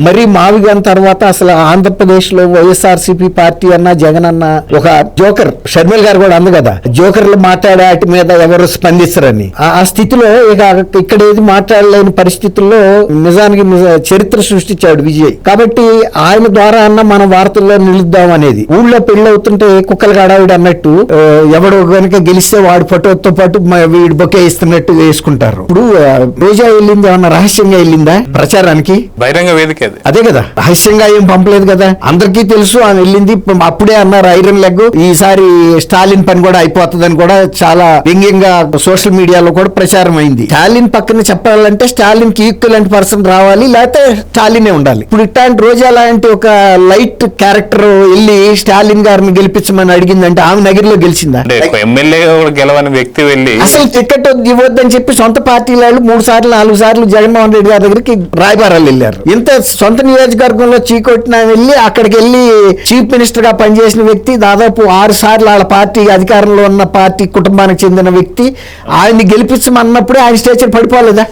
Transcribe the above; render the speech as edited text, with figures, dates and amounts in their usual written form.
మరి మావిగాన్ తర్వాత అసలు ఆంధ్రప్రదేశ్ లో వైఎస్ఆర్సీపీ పార్టీ అన్న జగన్ అన్న ఒక జోకర్, షర్మిల గారు కూడా అంది కదా, జోకర్లు మాట్లాడే వాటి మీద ఎవరు స్పందిస్తారని. ఆ స్థితిలో ఇక ఇక్కడ ఏది మాట్లాడలేని పరిస్థితుల్లో నిజానికి చరిత్ర సృష్టించాడు విజయ్. కాబట్టి ఆయన ద్వారా అన్న మన వార్తల్లో నిలుద్దాం అనేది. ఊళ్ళో పెళ్లి అవుతుంటే కుక్కలు గడావిడి అన్నట్టు ఎవడు కనుక గెలిస్తే వాడు ఫోటోతో పాటు వీడు బొకే ఇస్తున్నట్టు వేసుకుంటారు. ఇప్పుడు రోజా వెళ్ళింది ఏమన్నా రహస్యంగా వెళ్ళిందా ప్రచారానికి? బహిరంగ వేదిక అదే కదా, రహస్యంగా ఏం పంపలేదు కదా, అందరికీ తెలుసు ఆమె వెళ్ళింది. అప్పుడే అన్నారు ఐరన్ లెగ్, ఈసారి స్టాలిన్ పని కూడా అయిపోతుందని కూడా చాలా వ్యంగ్యంగా సోషల్ మీడియాలో కూడా ప్రచారం అయింది. స్టాలిన్ పక్కన చెప్పాలంటే స్టాలిన్ కి ఈక్వలెంట్ పర్సన్ రావాలి, లేకపోతే స్టాలినే ఉండాలి. ఇప్పుడు ఇట్లాంటి రోజా లాంటి ఒక లైట్ క్యారెక్టర్ వెళ్ళి స్టాలిన్ గారిని గెలిపించమని అడిగిందంటే ఆమె నగిరిలో గెలిచిందా? ఎమ్మెల్యే గెలవని వ్యక్తి వెళ్ళి అసలు టికెట్ ఇవ్వద్దని చెప్పి సొంత పార్టీ వాళ్ళు 3 సార్లు 4 సార్లు జగన్మోహన్ రెడ్డి గారి దగ్గరికి రాయబారాలు వెళ్ళారు. ఇంత సొంత నియోజకవర్గంలో చీకొట్టిన వెళ్ళి అక్కడికి వెళ్ళి చీఫ్ మినిస్టర్ గా పనిచేసిన వ్యక్తి, దాదాపు 6 సార్లు వాళ్ళ పార్టీ అధికారంలో ఉన్న పార్టీ కుటుంబానికి చెందిన వ్యక్తి, ఆయన్ని గెలిపించమన్నప్పుడే ఆయన స్టేచర్ పడిపోలేదా?